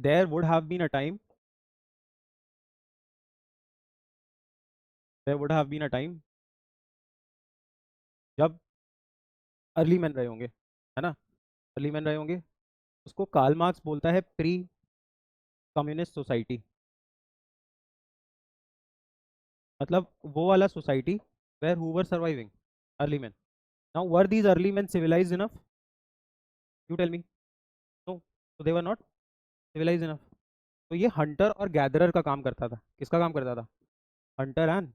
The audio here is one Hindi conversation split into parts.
there would have been a time, there would have been a time जब अर्ली मैन रहे होंगे, है ना, अर्ली मैन रहे होंगे। उसको कार्ल मार्क्स बोलता है प्री कम्युनिस्ट सोसाइटी, मतलब वो वाला society where who were surviving, early man. Now were these early man civilised enough? You tell me. No, तो they were not civilised enough. तो ये हंटर और गैदरर का काम करता था। किसका काम करता था? Hunter and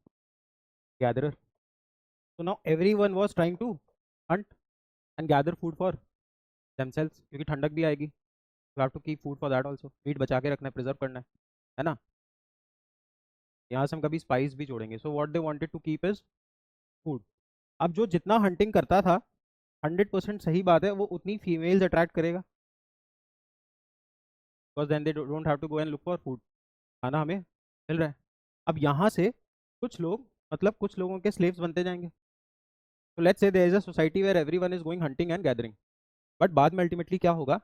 gatherer. So now everyone was trying to hunt and gather food for themselves, क्योंकि ठंडक भी आएगी। You have to keep food for that also. Meat बचा के रखना है, प्रिजर्व करना है ना। यहाँ से हम कभी स्पाइस भी जोड़ेंगे। So what they wanted to keep is food. अब जो जितना हंटिंग करता था, 100% सही बात है, वो उतनी फीमेल्स अट्रैक्ट करेगा, because then they don't have to go and look for food. खाना हमें मिल रहा है। अब यहाँ से कुछ लोग, मतलब कुछ लोगों के स्लेव्स बनते जाएंगे। तो let's say there is a society where everyone is going hunting and gathering, but बाद में अल्टीमेटली क्या होगा?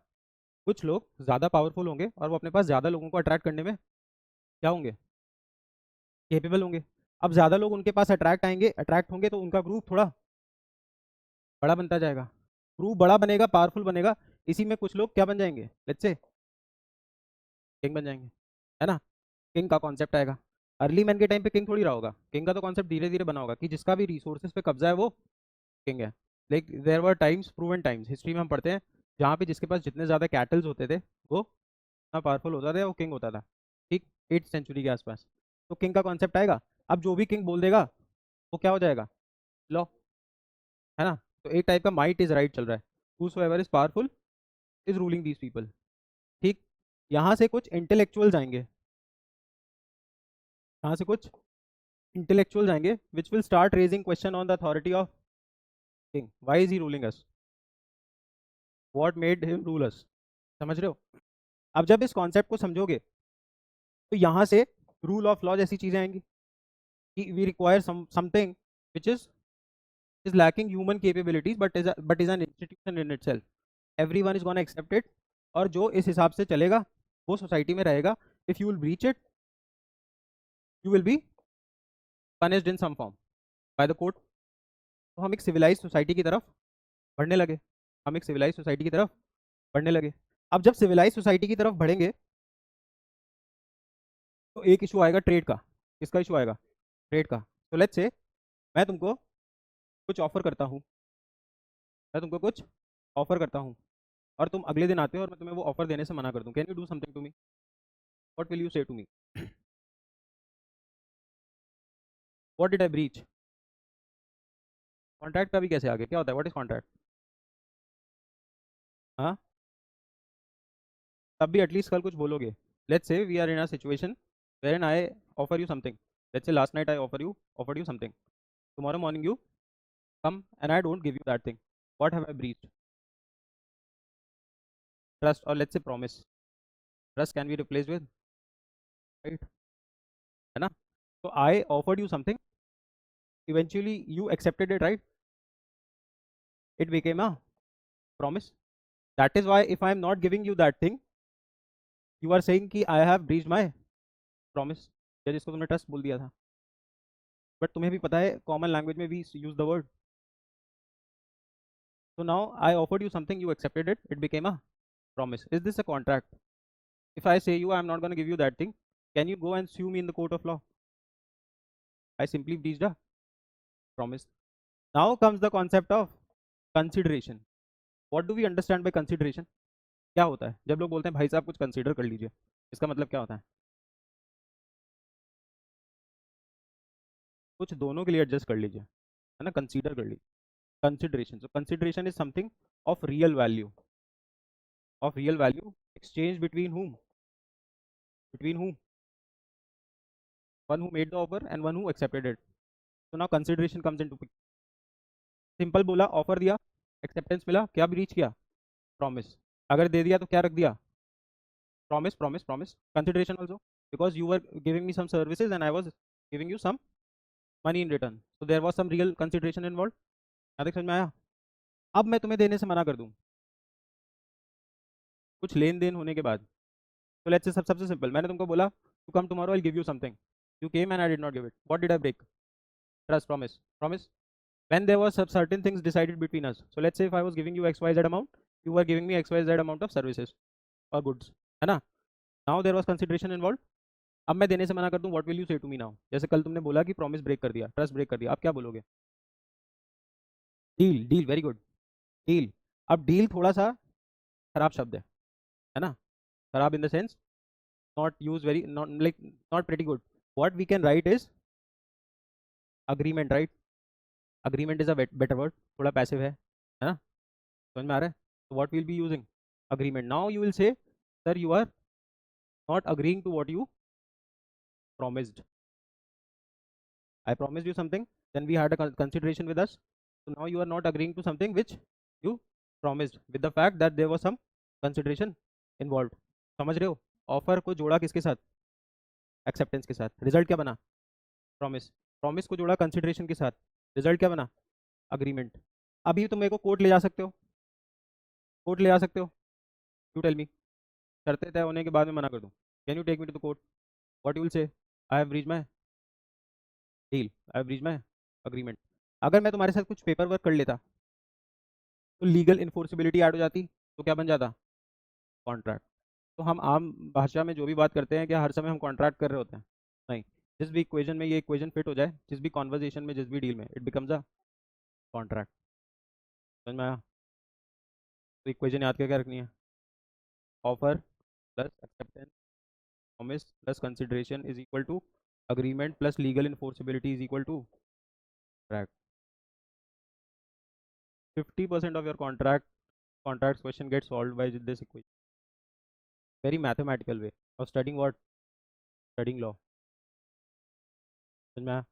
कुछ लोग ज़्यादा पावरफुल होंगे और वो अपने पास ज़्यादा लोगों को अट्रैक्ट करने में क्या होंगे? केपेबल होंगे। अब ज़्यादा लोग उनके पास अट्रैक्ट होंगे तो उनका ग्रुप थोड़ा बड़ा बनता जाएगा। ग्रुप बड़ा बनेगा, पावरफुल बनेगा, इसी में कुछ लोग क्या बन जाएंगे? लेट्स से किंग बन जाएंगे, है ना। किंग का कॉन्सेप्ट आएगा। अर्ली मैन के टाइम पे किंग थोड़ी रहा होगा, किंग का तो कॉन्सेप्ट धीरे धीरे बना होगा कि जिसका भी रिसोर्सेज पे कब्जा है वो किंग है। Like there were times, proven times, history में हम पढ़ते हैं, जहाँ पे जिसके पास जितने ज़्यादा कैटल्स होते थे वो इतना पावरफुल होता था, वो किंग होता था। ठीक, 8th सेंचुरी के आसपास। तो किंग का कॉन्सेप्ट आएगा। अब जो भी किंग बोल देगा वो क्या हो जाएगा? लॉ, है ना। तो एक टाइप का माइट इज राइट चल रहा है। Whosoever is powerful is ruling these people. ठीक। यहाँ से कुछ इंटेलेक्चुअल्स आएंगे, यहाँ से कुछ इंटेलेक्चुअल्स आएंगे which will start raising question on the authority of king. Why is he ruling us? What made him rule अस? समझ रहे हो? अब जब इस कॉन्सेप्ट को समझोगे तो यहाँ से रूल ऑफ लॉ जैसी चीजें आएंगी कि we require something which is lacking human capabilities but is an institution in itself. Everyone is gonna accept it, और जो इस हिसाब से चलेगा वो सोसाइटी में रहेगा। if you will breach it, you will be punished in some form by the court. तो हम एक सिविलाइज सोसाइटी की तरफ बढ़ने लगे, हम एक सिविलाइज सोसाइटी की तरफ बढ़ने लगे। अब जब सिविलाइज सोसाइटी की तरफ बढ़ेंगे तो एक इशू आएगा ट्रेड का। किसका इशू आएगा? ट्रेड का। तो लेट्स से मैं तुमको कुछ ऑफर करता हूँ, मैं तुमको कुछ ऑफर करता हूँ, और तुम अगले दिन आते हो और मैं तुम्हें वो ऑफर देने से मना कर दूं। Can you do something to me? What will you say to me? What did I breach? Contract का भी कैसे आगे क्या होता है? What is contract? हाँ, तब भी एटलीस्ट कल कुछ बोलोगे। Let's say we are in a situation where I offer you something. Let's say last night I offer you something, tomorrow morning you come and I don't give you that thing. What have I breached? Trust, और let's say promise. Trust can be replaced with, right, है ना। तो I offered you something, eventually you accepted it, right, it became a promise. That is why if I am not giving you that thing, you are saying कि I have breached my promise, या जिसको तुमने ट्रस्ट बोल दिया था। बट तुम्हें भी पता है कॉमन लैंग्वेज में भी use the word. So now I offered you something, you accepted it, it became a promise. Is this a contract? If I say you I am not going to give you that thing, can you go and sue me in the court of law? I simply breached a promise. Now comes the concept of consideration. What do we understand by consideration? क्या होता है जब लोग बोलते हैं भाई साहब कुछ कंसीडर कर लीजिए? इसका मतलब क्या होता है? कुछ दोनों के लिए एडजस्ट कर लीजिए, है ना, कंसीडर कर लीजिए। Consideration, so consideration is something of real value, of real value exchange between whom? Between whom? One who made the offer and one who accepted it. So now consideration comes into picture. Simple बोला, ऑफर दिया, एक्सेप्टेंस मिला, क्या ब्रीच किया? प्रॉमिस। अगर दे दिया तो क्या रख दिया? Promise, promise, promise, consideration also, because you were giving me some services and I was giving you some money in return, so there was some real consideration involve. यहाँ तक समझ में आया? अब मैं तुम्हें देने से मना कर दूं कुछ लेन देन होने के बाद, तो लेट्स से सबसे सिंपल, मैंने तुमको बोला to come tomorrow I give you something, you came and I did not give it, what did I break? Trust, promise, promise. When there was some certain things decided between us, so let's say if I was giving you xyz amount, you were giving me xyz amount of services or goods, है ना? Now there was consideration involved. अब मैं देने से मना कर दूं, what will you say to me now? जैसे कल तुमने बोला कि प्रॉमिस ब्रेक कर दिया, ट्रस्ट ब्रेक कर दिया, आप क्या बोलोगे? Deal, deal, very good, deal. अब डील थोड़ा सा खराब शब्द है ना? खराब in the sense not use very, not like, not pretty good. What we can write is agreement, right? Agreement is a better word, थोड़ा पैसिव है ना? समझ में आ रहा है? तो what will be using? Agreement. Now you will say sir you are not agreeing to what you promised. I promised you something, then we had a consideration with us. So now you are not agreeing to something which you promised, with the fact that there was some consideration involved. समझ रहे हो? ऑफर को जोड़ा किसके साथ? एक्सेप्टेंस के साथ. रिजल्ट क्या बना? प्रॉमिस. प्रॉमिस को जोड़ा कंसिडरेशन के साथ. रिजल्ट क्या बना? अग्रीमेंट. अभी तुम मेरे को कोर्ट ले जा सकते हो, कोर्ट ले जा सकते हो. You tell me. शर्तें तय होने के बाद में मना कर दूं, can you take me to the court? What you will say? I have reach my deal, I have reach my agreement. अगर मैं तुम्हारे साथ कुछ पेपर वर्क कर लेता तो लीगल इन्फोर्सिबिलिटी ऐड हो जाती, तो क्या बन जाता? कॉन्ट्रैक्ट. तो हम आम भाषा में जो भी बात करते हैं, क्या हर समय हम कॉन्ट्रैक्ट कर रहे होते हैं? नहीं. जिस भी इक्वेशन में ये इक्वेशन फिट हो जाए, जिस भी कॉन्वर्जेशन में, जिस भी डील में, इट बिकम्स अ कॉन्ट्रैक्ट. समझ में आया? तो इक्वेशन याद क्या क्या रखनी है? Offer plus acceptance, promise plus consideration is equal to agreement plus legal enforceability is equal to contract. 50% of your contracts question gets solved by this equation. Very mathematical way of studying what? Studying law. समझ में आया?